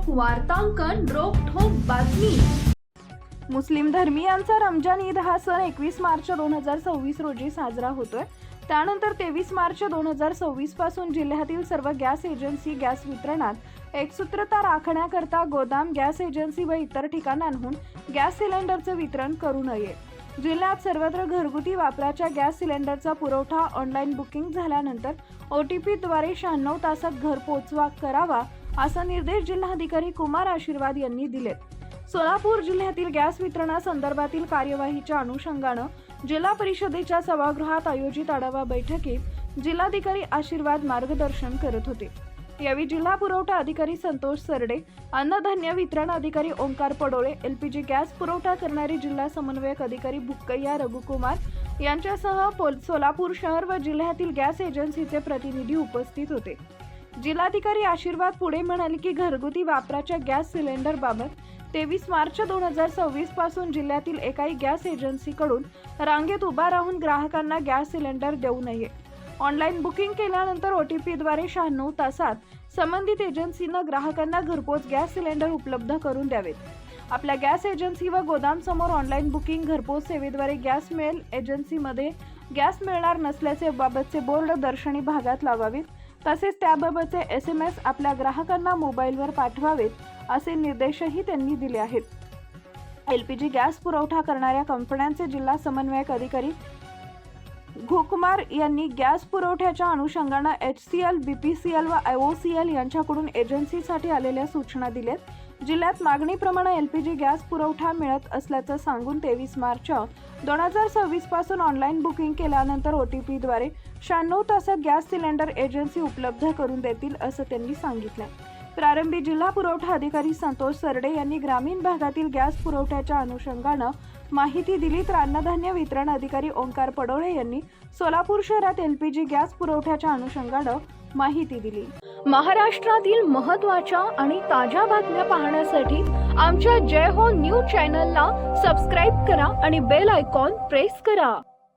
वार्तांकन रोखठोक बातमी। मुस्लिम धर्मीयांचा रमजान ईद हा सण 21 मार्च 2026 रोजी साजरा होतोय। त्यानंतर 23 मार्च 2026 पासून जिल्ह्यातील सर्व गॅस एजन्सी गॅस वितरणात एकसूत्रता राखण्याकरता गोदाम, गॅस एजन्सी व इतर ठिकाणांहून गॅस सिलेंडरचे वितरण करू नये। जिल्ह्यात सर्वत्र घरगुती वापराच्या गॅस सिलेंडरचा पुरवठा ऑनलाईन बुकिंग झाल्यानंतर OTP द्वारे 96 तासात घरपोच करावा असा निर्देश जिल्हाधिकारी कुमार आशीर्वाद यांनी दिलेत। सोलापूर जिल्ह्यातील गॅस वितरणासंदर्भातील कार्यवाहीच्या अनुषंगाने जिल्हा परिषदेच्या सभागृहात आयोजित आढावा बैठकीत जिल्हाधिकारी आशीर्वाद मार्गदर्शन करत होते। यावेळी जिल्हा पुरवठा अधिकारी संतोष सरडे, अन्नधान्य वितरण अधिकारी ओंकार पडोळे, LPG गॅस पुरवठा करणारे जिल्हा समन्वयक अधिकारी बुक्कय्या रघुकुमार यांच्यासह सोलापूर शहर व जिल्ह्यातील गॅस एजन्सीचे प्रतिनिधी उपस्थित होते। जिल्हाधिकारी आशीर्वाद पुढे म्हणाले की घरगुती वापराच्या गॅस सिलेंडर बाबत 23 मार्च 2026 पासून जिल्ह्यातील एकाही गॅस एजन्सीकडून रांगेत उभा राहून ग्राहकांना गॅस सिलेंडर देऊ नये। ऑनलाईन बुकिंग केल्यानंतर OTP द्वारे 96 तासात संबंधित एजन्सीने ग्राहकांना घरपोच गॅस सिलेंडर उपलब्ध करून द्यावेत। आपल्या गॅस एजन्सी व गोदाम समोर ऑनलाईन बुकिंग घरपोच सेवेद्वारे गॅस मिळेल, एजन्सीमध्ये गॅस मिळणार नसल्याचे बाबतचे बोर्ड दर्शनी भागात लावावेत। तसेच त्याबाबतचे SMS आपल्या ग्राहकांना मोबाईलवर पाठवावेत असे निर्देशही त्यांनी दिले आहेत। LPG गॅस पुरवठा करणाऱ्या कंपन्यांचे जिल्हा समन्वयक अधिकारी घुकुमार यांनी गॅस पुरवठ्याच्या अनुषंगाने HCL, BPCL व IOCL यांच्याकडून एजन्सीसाठी आलेल्या सूचना दिल्यात। जिल्ह्यात मागणीप्रमाणे LPG गॅस पुरवठा मिळत असल्याचं सांगून 23 मार्च 2026 पासून ऑनलाईन बुकिंग केल्यानंतर OTP द्वारे 96 तासात गॅस सिलेंडर एजन्सी उपलब्ध करून देतील असं त्यांनी सांगितलं। प्रारंभी जिल्हा पुरवठा अधिकारी संतोष सरडे यांनी ग्रामीण भागातील गॅस पुरवठ्याच्या अनुषंगाने माहिती दिली, तर अन्नधान्य वितरण अधिकारी ओंकार पडोळे यांनी सोलापूर शहरात LPG गॅस पुरवठ्याच्या अनुषंगाने माहिती दिली। महाराष्ट्रातील महत्त्वाच्या आणि ताज्या बातम्या पाहण्यासाठी आमच्या जय हो न्यूज चॅनलला सबस्क्राईब करा आणि बेल आयकॉन प्रेस करा।